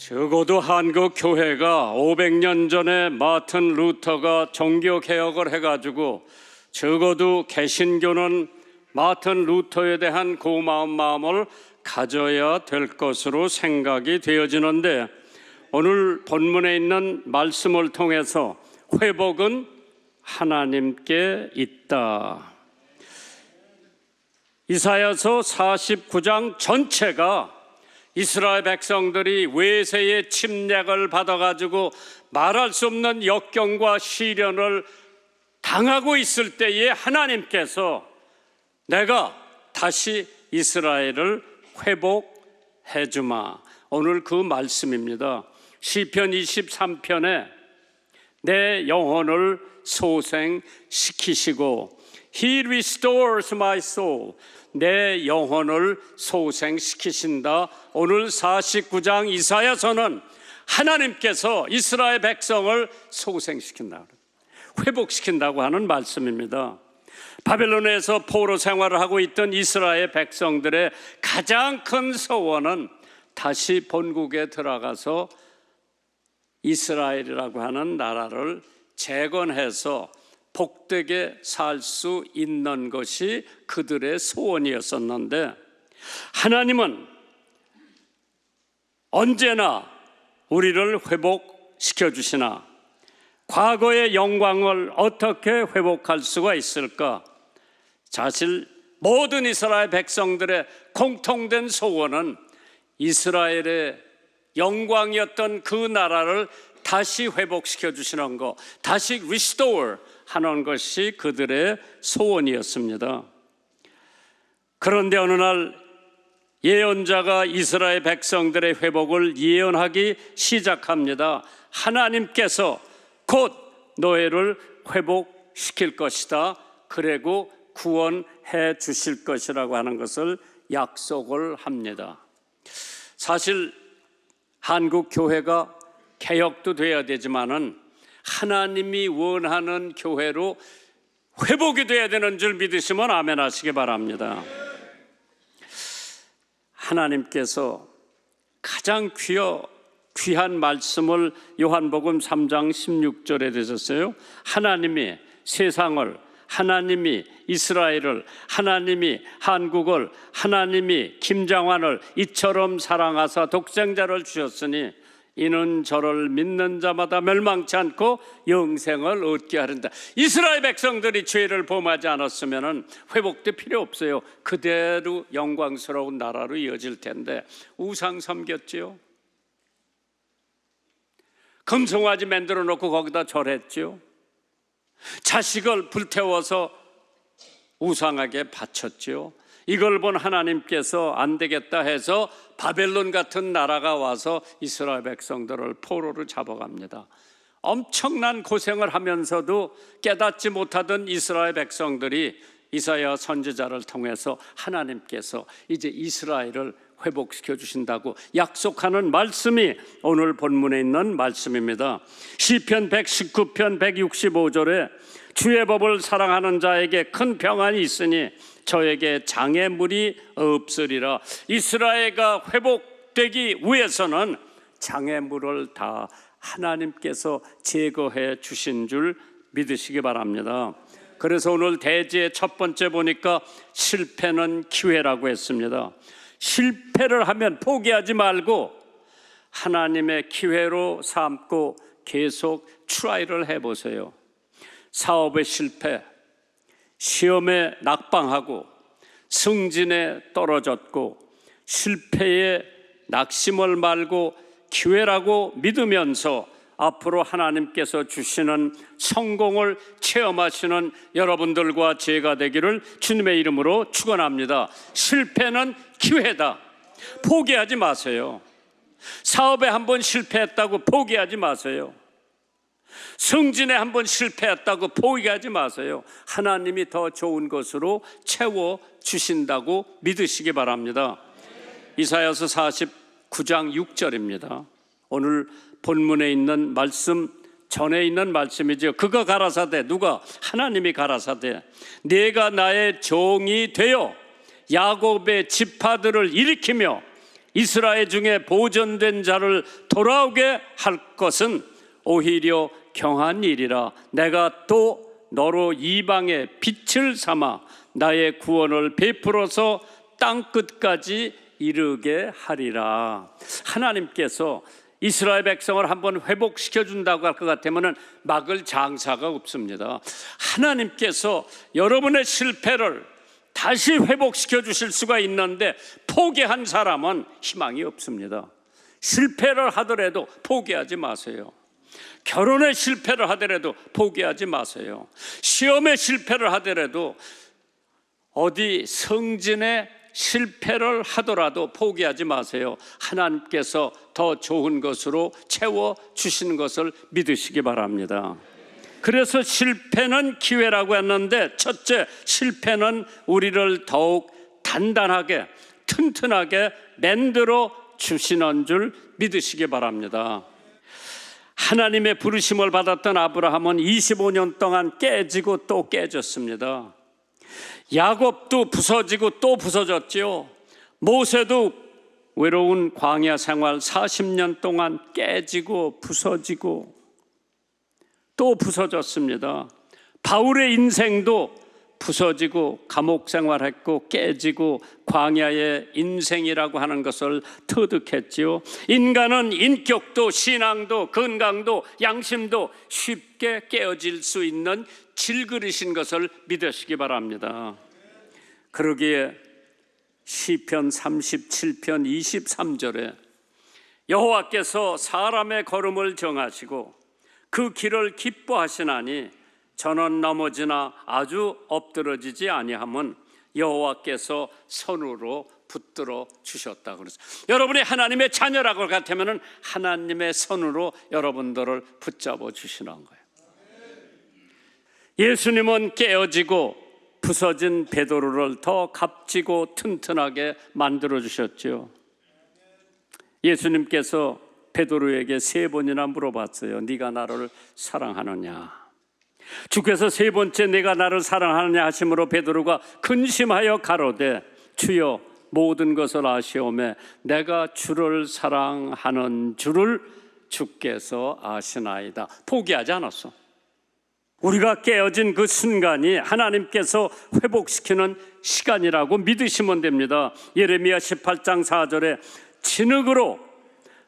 적어도 한국 교회가 500년 전에 마틴 루터가 종교 개혁을 해가지고 적어도 개신교는 마틴 루터에 대한 고마운 마음을 가져야 될 것으로 생각이 되어지는데, 오늘 본문에 있는 말씀을 통해서 회복은 하나님께 있다. 이사야서 49장 전체가 이스라엘 백성들이 외세의 침략을 받아가지고 말할 수 없는 역경과 시련을 당하고 있을 때에 하나님께서 내가 다시 이스라엘을 회복해 주마. 오늘 그 말씀입니다. 시편 23편에 내 영혼을 소생시키시고 He restores my soul. 내 영혼을 소생시키신다. 오늘 49장 이사야서는 하나님께서 이스라엘 백성을 소생시킨다, 회복시킨다고 하는 말씀입니다. 바벨론에서 포로 생활을 하고 있던 이스라엘 백성들의 가장 큰 소원은 다시 본국에 들어가서 이스라엘이라고 하는 나라를 재건해서 복되게 살 수 있는 것이 그들의 소원이었었는데, 하나님은 언제나 우리를 회복시켜 주시나 과거의 영광을 어떻게 회복할 수가 있을까? 사실 모든 이스라엘 백성들의 공통된 소원은 이스라엘의 영광이었던 그 나라를 다시 회복시켜 주시는 것, 다시 restore 하는 것이 그들의 소원이었습니다. 그런데 어느 날 예언자가 이스라엘 백성들의 회복을 예언하기 시작합니다. 하나님께서 곧 너희를 회복시킬 것이다. 그리고 구원해 주실 것이라고 하는 것을 약속을 합니다. 사실 한국 교회가 개혁도 돼야 되지만은 하나님이 원하는 교회로 회복이 돼야 되는 줄 믿으시면 아멘 하시기 바랍니다. 하나님께서 가장 귀한 말씀을 요한복음 3장 16절에 되셨어요. 하나님이 세상을, 하나님이 이스라엘을, 하나님이 한국을, 하나님이 김장환을 이처럼 사랑하사 독생자를 주셨으니 이는 저를 믿는 자마다 멸망치 않고 영생을 얻게 하린다. 이스라엘 백성들이 죄를 범하지 않았으면 회복도 필요 없어요. 그대로 영광스러운 나라로 이어질 텐데 우상 섬겼지요. 금송아지 만들어 놓고 거기다 절했지요. 자식을 불태워서 우상에게 바쳤지요. 이걸 본 하나님께서 안 되겠다 해서 바벨론 같은 나라가 와서 이스라엘 백성들을 포로로 잡아갑니다. 엄청난 고생을 하면서도 깨닫지 못하던 이스라엘 백성들이 이사야 선지자를 통해서 하나님께서 이제 이스라엘을 회복시켜 주신다고 약속하는 말씀이 오늘 본문에 있는 말씀입니다. 시편 119편 165절에 주의 법을 사랑하는 자에게 큰 평안이 있으니 저에게 장애물이 없으리라. 이스라엘가 회복되기 위해서는 장애물을 다 하나님께서 제거해 주신 줄 믿으시기 바랍니다. 그래서 오늘 대지의 첫 번째 보니까 실패는 기회라고 했습니다. 실패를 하면 포기하지 말고 하나님의 기회로 삼고 계속 트라이를 해보세요. 사업의 실패, 시험에 낙방하고 승진에 떨어졌고 실패에 낙심을 말고 기회라고 믿으면서 앞으로 하나님께서 주시는 성공을 체험하시는 여러분들과 제가 되기를 주님의 이름으로 축원합니다. 실패는 기회다. 포기하지 마세요. 사업에 한번 실패했다고 포기하지 마세요. 승진에 한번 실패했다고 포기하지 마세요. 하나님이 더 좋은 것으로 채워주신다고 믿으시기 바랍니다. 이사야서 49장 6절입니다. 오늘 본문에 있는 말씀 전에 있는 말씀이죠. 그가 가라사대, 누가? 하나님이 가라사대 내가 나의 종이 되어 야곱의 지파들을 일으키며 이스라엘 중에 보존된 자를 돌아오게 할 것은 오히려 경한 일이라. 내가 또 너로 이방의 빛을 삼아 나의 구원을 베풀어서 땅 끝까지 이르게 하리라. 하나님께서 이스라엘 백성을 한번 회복시켜 준다고 할 것 같으면 막을 장사가 없습니다. 하나님께서 여러분의 실패를 다시 회복시켜 주실 수가 있는데 포기한 사람은 희망이 없습니다. 실패를 하더라도 포기하지 마세요. 결혼에 실패를 하더라도 포기하지 마세요. 시험에 실패를 하더라도, 어디 성진에 실패를 하더라도 포기하지 마세요. 하나님께서 더 좋은 것으로 채워주시는 것을 믿으시기 바랍니다. 그래서 실패는 기회라고 했는데, 첫째, 실패는 우리를 더욱 단단하게, 튼튼하게 만들어 주시는 줄 믿으시기 바랍니다. 하나님의 부르심을 받았던 아브라함은 25년 동안 깨지고 또 깨졌습니다. 야곱도 부서지고 또 부서졌지요. 모세도 외로운 광야 생활 40년 동안 깨지고 부서지고 또 부서졌습니다. 바울의 인생도 부서지고 감옥 생활했고 깨지고 광야의 인생이라고 하는 것을 터득했지요. 인간은 인격도 신앙도 건강도 양심도 쉽게 깨어질 수 있는 질그릇인 것을 믿으시기 바랍니다. 그러기에 시편 37편 23절에 여호와께서 사람의 걸음을 정하시고 그 길을 기뻐하시나니 저는 넘어지나 아주 엎드러지지 아니함은 여호와께서 손으로 붙들어 주셨다. 그래서 여러분이 하나님의 자녀라고 같으면 하나님의 손으로 여러분들을 붙잡아 주시는 거예요. 예수님은 깨어지고 부서진 베드로를 더 값지고 튼튼하게 만들어 주셨죠. 예수님께서 베드로에게 3번이나 물어봤어요. 네가 나를 사랑하느냐? 주께서 3번째 내가 나를 사랑하느냐 하심으로 베드로가 근심하여 가로되 주여 모든 것을 아시오매 내가 주를 사랑하는 줄을 주께서 아시나이다. 포기하지 않았어. 우리가 깨어진 그 순간이 하나님께서 회복시키는 시간이라고 믿으시면 됩니다. 예레미야 18장 4절에 진흙으로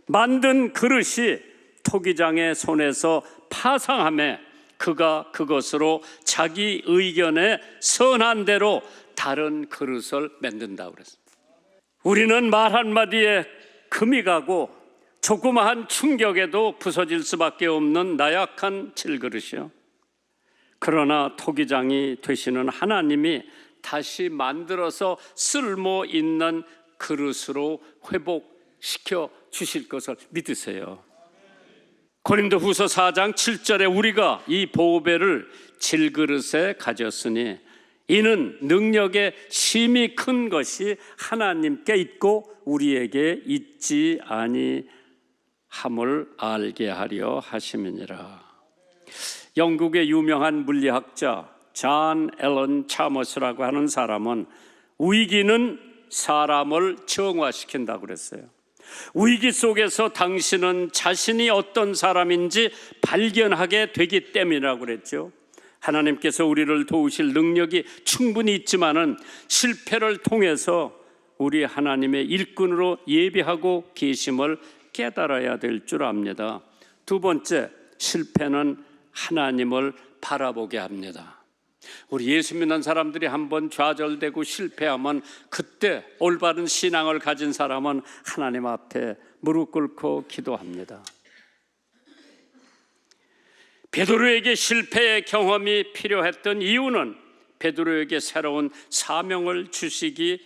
만든 그릇이 토기장의 손에서 파상하며 그가 그것으로 자기 의견에 선한 대로 다른 그릇을 만든다고 그랬습니다. 우리는 말 한마디에 금이 가고 조그마한 충격에도 부서질 수밖에 없는 나약한 질그릇이요. 그러나 토기장이 되시는 하나님이 다시 만들어서 쓸모 있는 그릇으로 회복시켜 주실 것을 믿으세요. 고린도후서 4장 7절에 우리가 이 보배를 질그릇에 가졌으니 이는 능력의 심히 큰 것이 하나님께 있고 우리에게 있지 아니함을 알게 하려 하심이니라. 영국의 유명한 물리학자 존 앨런 차머스라고 하는 사람은 위기는 사람을 정화시킨다고 그랬어요. 위기 속에서 당신은 자신이 어떤 사람인지 발견하게 되기 때문이라고 그랬죠. 하나님께서 우리를 도우실 능력이 충분히 있지만은 실패를 통해서 우리 하나님의 일꾼으로 예비하고 계심을 깨달아야 될 줄 압니다. 두 번째, 실패는 하나님을 바라보게 합니다. 우리 예수 믿는 사람들이 한번 좌절되고 실패하면 그때 올바른 신앙을 가진 사람은 하나님 앞에 무릎 꿇고 기도합니다. 베드로에게 실패의 경험이 필요했던 이유는 베드로에게 새로운 사명을 주시기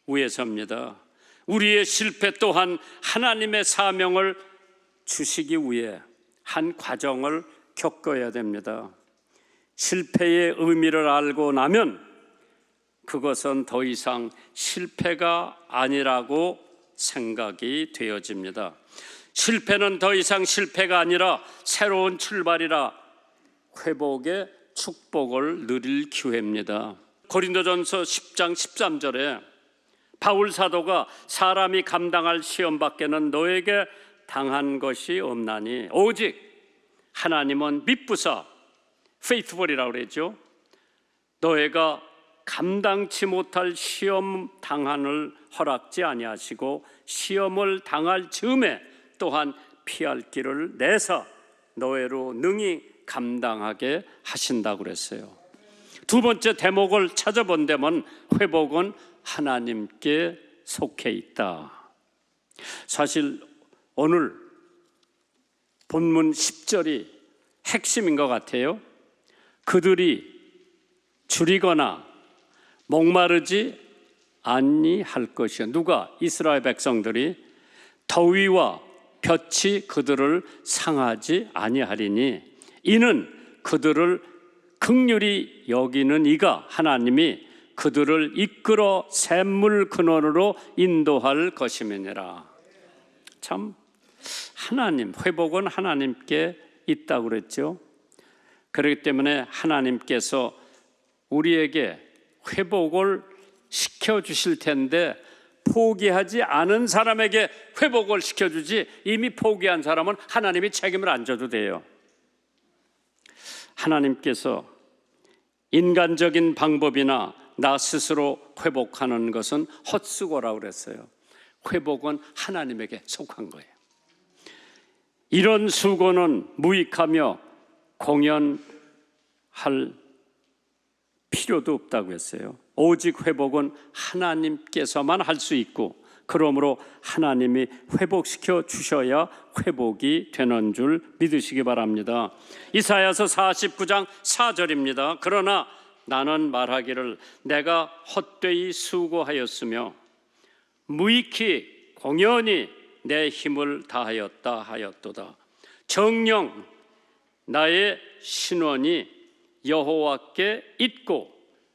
위해서입니다. 우리의 실패 또한 하나님의 사명을 주시기 위해 한 과정을 겪어야 됩니다. 실패의 의미를 알고 나면 그것은 더 이상 실패가 아니라고 생각이 되어집니다. 실패는 더 이상 실패가 아니라 새로운 출발이라 회복의 축복을 누릴 기회입니다. 고린도전서 10장 13절에 바울 사도가 사람이 감당할 시험 밖에는 너에게 당한 것이 없나니 오직 하나님은 미쁘사 faithful이라고 그랬죠. 너희가 감당치 못할 시험 당한을 허락지 아니하시고 시험을 당할 즈음에 또한 피할 길을 내사 너희로 능히 감당하게 하신다고 그랬어요. 두 번째 대목을 찾아본다면 회복은 하나님께 속해 있다. 사실 오늘 본문 10절이 핵심인 것 같아요. 그들이 줄이거나 목마르지 아니할 것이요. 누가? 이스라엘 백성들이 더위와 볕이 그들을 상하지 아니하리니 이는 그들을 긍휼히 여기는 이가 하나님이 그들을 이끌어 샘물 근원으로 인도할 것임이니라. 참 하나님, 회복은 하나님께 있다고 그랬죠. 그렇기 때문에 하나님께서 우리에게 회복을 시켜주실 텐데 포기하지 않은 사람에게 회복을 시켜주지 이미 포기한 사람은 하나님이 책임을 안 져도 돼요. 하나님께서 인간적인 방법이나 나 스스로 회복하는 것은 헛수고라고 그랬어요. 회복은 하나님에게 속한 거예요. 이런 수고는 무익하며 공연할 필요도 없다고 했어요. 오직 회복은 하나님께서만 할 수 있고 그러므로 하나님이 회복시켜 주셔야 회복이 되는 줄 믿으시기 바랍니다. 이사야서 49장 4절입니다. 그러나 나는 말하기를 내가 헛되이 수고하였으며 무익히 공연히 내 힘을 다하였다 하였도다. 정녕 나의 신원이 여호와께 있고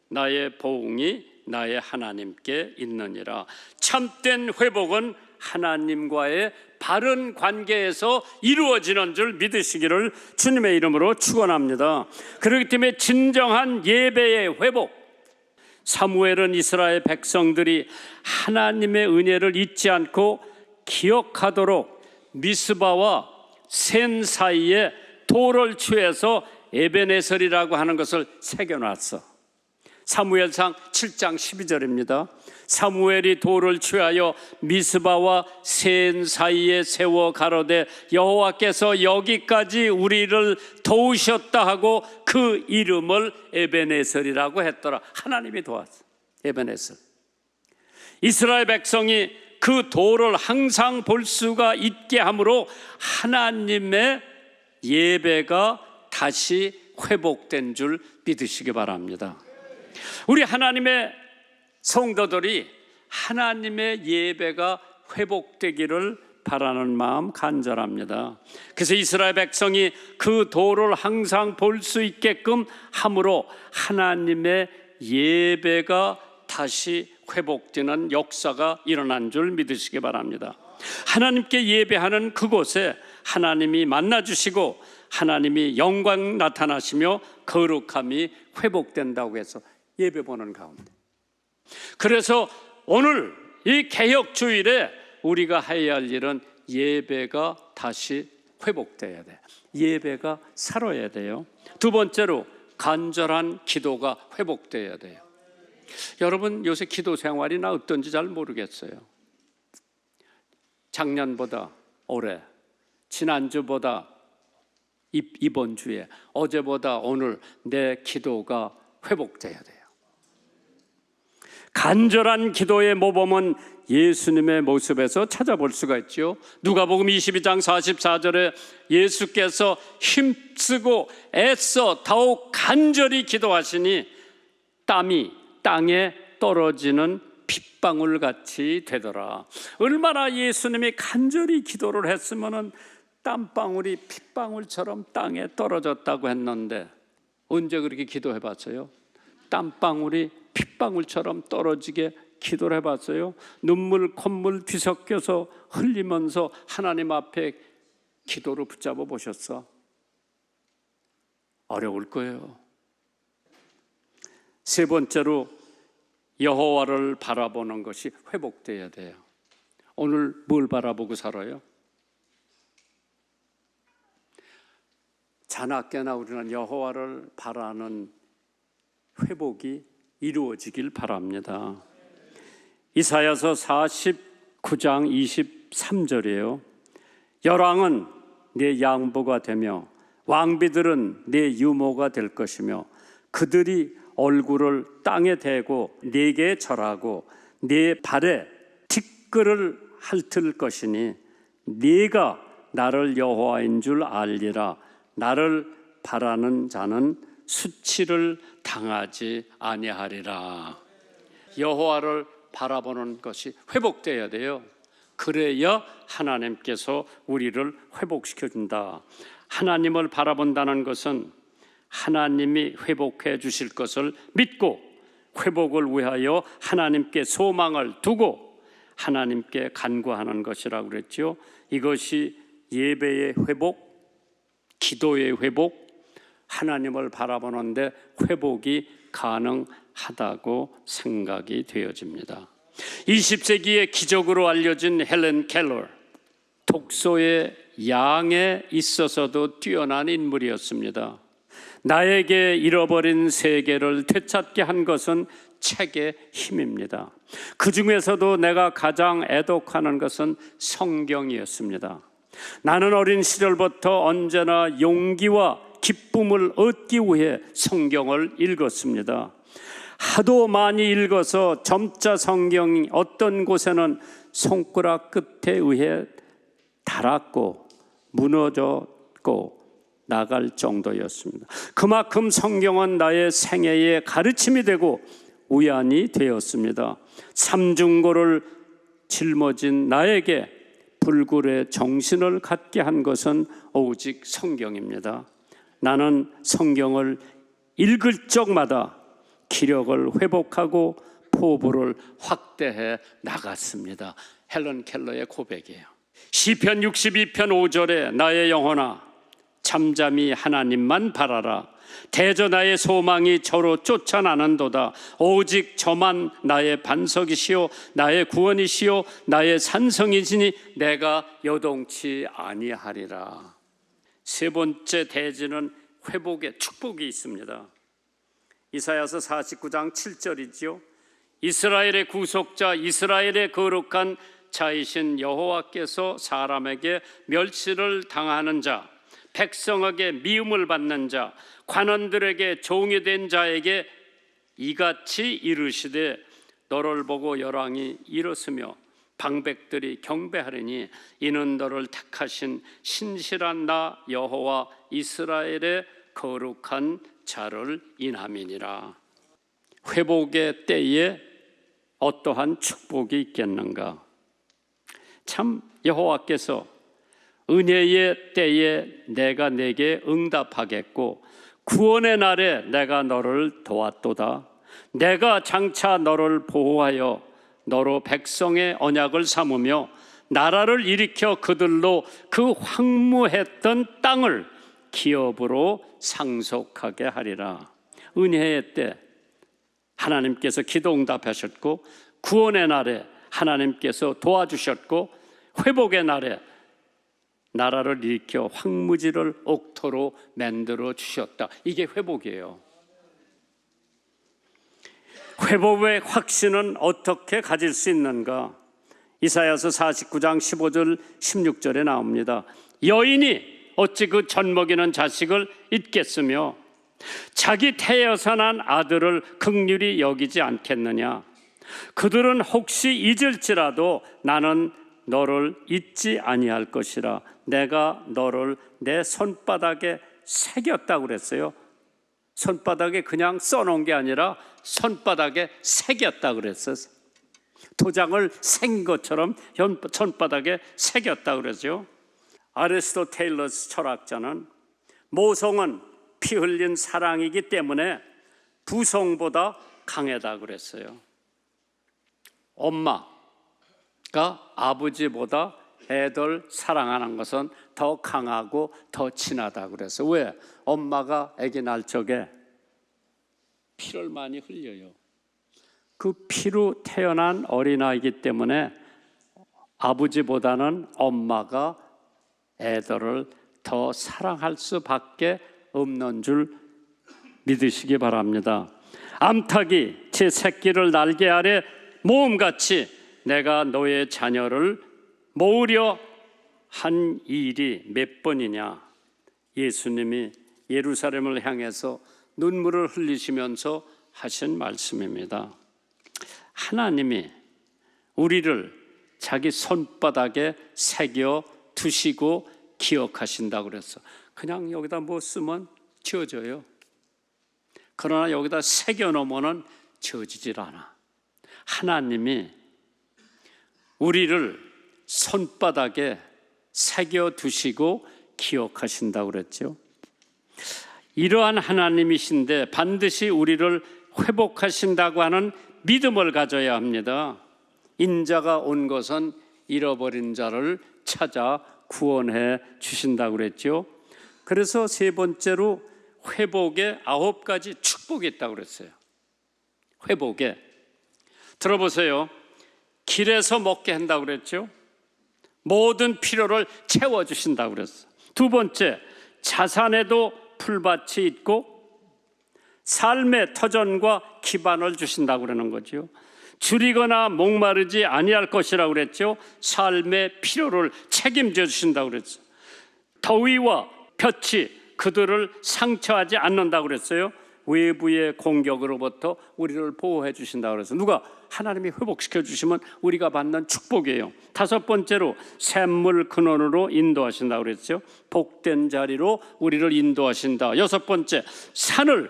나의 보응이 나의 하나님께 있느니라. 참된 회복은 하나님과의 바른 관계에서 이루어지는 줄 믿으시기를 주님의 이름으로 축원합니다. 그렇기 때문에 진정한 예배의 회복, 사무엘은 이스라엘 백성들이 하나님의 은혜를 잊지 않고 기억하도록 미스바와 센 사이에 돌을 취해서 에베네셀이라고 하는 것을 새겨놨어. 사무엘상 7장 12절입니다. 사무엘이 돌을 취하여 미스바와 센 사이에 세워 가로되 여호와께서 여기까지 우리를 도우셨다 하고 그 이름을 에베네셀이라고 했더라. 하나님이 도왔어. 에베네셀. 이스라엘 백성이 그 돌을 항상 볼 수가 있게 함으로 하나님의 예배가 다시 회복된 줄 믿으시기 바랍니다. 우리 하나님의 성도들이 하나님의 예배가 회복되기를 바라는 마음 간절합니다. 그래서 이스라엘 백성이 그 돌을 항상 볼 수 있게끔 함으로 하나님의 예배가 다시 회복되는 역사가 일어난 줄 믿으시기 바랍니다. 하나님께 예배하는 그곳에 하나님이 만나주시고 하나님이 영광 나타나시며 거룩함이 회복된다고 해서 예배 보는 가운데, 그래서 오늘 이 개혁주일에 우리가 해야 할 일은 예배가 다시 회복돼야 돼. 예배가 살아야 돼요. 두 번째로 간절한 기도가 회복돼야 돼요. 여러분 요새 기도 생활이 나 어떤지 잘 모르겠어요. 작년보다 올해, 지난주보다 이번 주에, 어제보다 오늘 내 기도가 회복돼야 돼요. 간절한 기도의 모범은 예수님의 모습에서 찾아볼 수가 있죠. 누가복음 22장 44절에 예수께서 힘쓰고 애써 더욱 간절히 기도하시니 땀이 땅에 떨어지는 핏방울 같이 되더라. 얼마나 예수님이 간절히 기도를 했으면 땀방울이 핏방울처럼 땅에 떨어졌다고 했는데 언제 그렇게 기도해 봤어요? 땀방울이 핏방울처럼 떨어지게 기도를 해봤어요? 눈물 콧물 뒤섞여서 흘리면서 하나님 앞에 기도를 붙잡아 보셨어? 어려울 거예요. 세 번째로 여호와를 바라보는 것이 회복돼야 돼요. 오늘 뭘 바라보고 살아요? 자나깨나 우리는 여호와를 바라는 회복이 이루어지길 바랍니다. 이사야서 49장 23절이에요. 열왕은 네 양보가 되며 왕비들은 네 유모가 될 것이며 그들이 얼굴을 땅에 대고 네게 절하고 네 발에 티끌을 핥을 것이니 네가 나를 여호와인 줄 알리라. 나를 바라는 자는 수치를 당하지 아니하리라. 여호와를 바라보는 것이 회복돼야 돼요. 그래야 하나님께서 우리를 회복시켜 준다. 하나님을 바라본다는 것은 하나님이 회복해 주실 것을 믿고 회복을 위하여 하나님께 소망을 두고 하나님께 간구하는 것이라고 그랬죠. 이것이 예배의 회복, 기도의 회복, 하나님을 바라보는데 회복이 가능하다고 생각이 되어집니다. 20세기의 기적으로 알려진 헬렌 켈러, 독소의 양에 있어서도 뛰어난 인물이었습니다. 나에게 잃어버린 세계를 되찾게 한 것은 책의 힘입니다. 그 중에서도 내가 가장 애독하는 것은 성경이었습니다. 나는 어린 시절부터 언제나 용기와 기쁨을 얻기 위해 성경을 읽었습니다. 하도 많이 읽어서 점자 성경이 어떤 곳에는 손가락 끝에 의해 닳았고 무너졌고 나갈 정도였습니다. 그만큼 성경은 나의 생애의 가르침이 되고 우연이 되었습니다. 삼중고를 짊어진 나에게 불굴의 정신을 갖게 한 것은 오직 성경입니다. 나는 성경을 읽을 적마다 기력을 회복하고 포부를 확대해 나갔습니다. 헬렌 켈러의 고백이에요. 시편 62편 5절에 나의 영혼아 잠잠히 하나님만 바라라. 대저 나의 소망이 저로 쫓아나는도다. 오직 저만 나의 반석이시오 나의 구원이시오 나의 산성이시니 내가 요동치 아니하리라. 세 번째 대지는 회복의 축복이 있습니다. 이사야서 49장 7절이죠. 이스라엘의 구속자, 이스라엘의 거룩한 자이신 여호와께서 사람에게 멸시를 당하는 자, 백성에게 미움을 받는 자, 관원들에게 종이 된 자에게 이같이 이르시되 너를 보고 열왕이 일었으며 방백들이 경배하리니 이는 너를 택하신 신실한 나 여호와 이스라엘의 거룩한 자를 인함이니라. 회복의 때에 어떠한 축복이 있겠는가? 참 여호와께서 은혜의 때에 내가 내게 응답하겠고 구원의 날에 내가 너를 도왔도다. 내가 장차 너를 보호하여 너로 백성의 언약을 삼으며 나라를 일으켜 그들로 그 황무했던 땅을 기업으로 상속하게 하리라. 은혜의 때 하나님께서 기도 응답하셨고 구원의 날에 하나님께서 도와주셨고 회복의 날에 나라를 일으켜 황무지를 옥토로 만들어 주셨다. 이게 회복이에요. 회복의 확신은 어떻게 가질 수 있는가? 이사야서 49장 15절 16절에 나옵니다. 여인이 어찌 그 젖먹이는 자식을 잊겠으며 자기 태에서 난 아들을 긍휼히 여기지 않겠느냐? 그들은 혹시 잊을지라도 나는 너를 잊지 아니할 것이라. 내가 너를 내 손바닥에 새겼다고 그랬어요. 손바닥에 그냥 써놓은 게 아니라 손바닥에 새겼다고 그랬어요. 도장을 생 것처럼 손바닥에 새겼다고 그러죠. 아리스토텔레스 철학자는 모성은 피 흘린 사랑이기 때문에 부성보다 강하다고 그랬어요. 엄마가 아버지보다 애들 사랑하는 것은 더 강하고 더 친하다고 그랬어요. 왜? 엄마가 아기 날 적에 피를 많이 흘려요. 그 피로 태어난 어린아이이기 때문에 아버지보다는 엄마가 애들을 더 사랑할 수밖에 없는 줄 믿으시기 바랍니다. 암탉이 제 새끼를 날개 아래 모음같이 내가 너의 자녀를 모으려 한 일이 몇 번이냐. 예수님이 예루살렘을 향해서 눈물을 흘리시면서 하신 말씀입니다. 하나님이 우리를 자기 손바닥에 새겨 두시고 기억하신다고 그랬어. 그냥 여기다 뭐 쓰면 지워져요. 그러나 여기다 새겨 놓으면 지워지질 않아. 하나님이 우리를 손바닥에 새겨 두시고 기억하신다고 그랬죠. 이러한 하나님이신데 반드시 우리를 회복하신다고 하는 믿음을 가져야 합니다. 인자가 온 것은 잃어버린 자를 찾아 구원해 주신다고 그랬죠. 그래서 세 번째로 회복에 9가지 축복이 있다고 그랬어요. 회복에 들어보세요. 길에서 먹게 한다고 그랬죠. 모든 필요를 채워주신다고 그랬어요. 두 번째, 자산에도 풀밭이 있고 삶의 터전과 기반을 주신다고 그러는 거죠. 줄이거나 목마르지 아니할 것이라고 그랬죠. 삶의 필요를 책임져 주신다고 그랬어요. 더위와 볕이 그들을 상처하지 않는다고 그랬어요. 외부의 공격으로부터 우리를 보호해 주신다고 그랬어요. 누가? 하나님이 회복시켜 주시면 우리가 받는 축복이에요. 다섯 번째로 샘물 근원으로 인도하신다고 그랬죠. 복된 자리로 우리를 인도하신다. 여섯 번째, 산을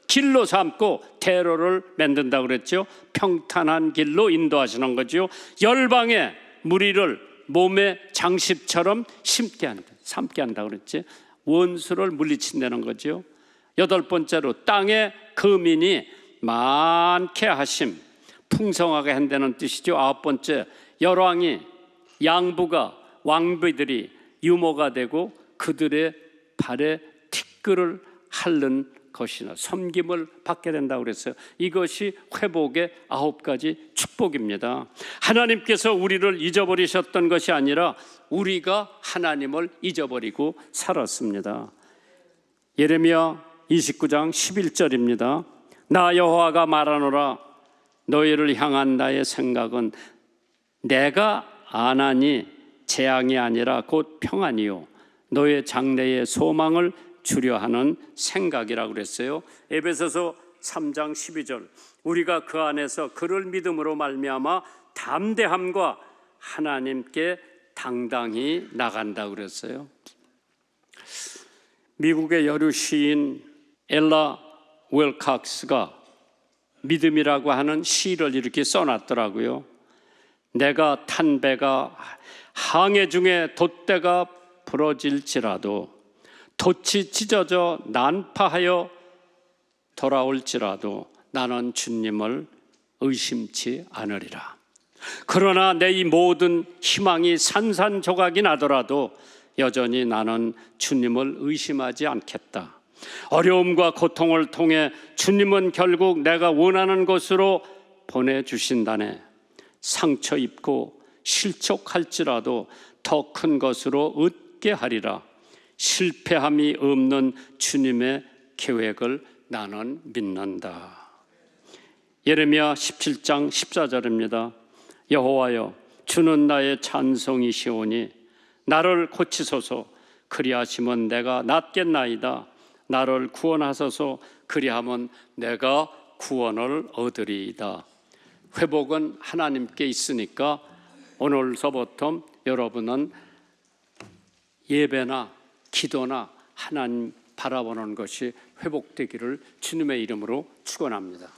길로 삼고 대로를 만든다고 그랬죠. 평탄한 길로 인도하시는 거죠. 열방의 무리를 몸의 장식처럼 삼게 한다고 그랬지. 원수를 물리친다는 거죠. 여덟 번째로 땅의 거민이 많게 하심, 풍성하게 한다는 뜻이죠. 아홉 번째, 열왕이 양부가 왕비들이 유모가 되고 그들의 발에 티끌을 핥는 것이나 섬김을 받게 된다고 그랬어요. 이것이 회복의 9가지 축복입니다. 하나님께서 우리를 잊어버리셨던 것이 아니라 우리가 하나님을 잊어버리고 살았습니다. 예레미야 29장 11절입니다. 나 여호와가 말하노라. 너희를 향한 나의 생각은 내가 안하니 재앙이 아니라 곧 평안이요 너의 장래의 소망을 주려 하는 생각이라고 그랬어요. 에베소서 3장 12절 우리가 그 안에서 그를 믿음으로 말미암아 담대함과 하나님께 당당히 나간다고 그랬어요. 미국의 여류 시인 엘라 웰칵스가 믿음이라고 하는 시를 이렇게 써놨더라고요. 내가 탄 배가 항해 중에 돛대가 부러질지라도 돛이 찢어져 난파하여 돌아올지라도 나는 주님을 의심치 않으리라. 그러나 내 이 모든 희망이 산산조각이 나더라도 여전히 나는 주님을 의심하지 않겠다. 어려움과 고통을 통해 주님은 결국 내가 원하는 곳으로 보내주신다네. 상처 입고 실족할지라도 더 큰 것으로 얻게 하리라. 실패함이 없는 주님의 계획을 나는 믿는다. 예레미야 17장 14절입니다. 여호와여 주는 나의 찬송이시오니 나를 고치소서. 그리하시면 내가 낫겠나이다. 나를 구원하소서. 그리하면 내가 구원을 얻으리이다. 회복은 하나님께 있으니까 오늘서부터 여러분은 예배나 기도나 하나님 바라보는 것이 회복되기를 주님의 이름으로 축원합니다.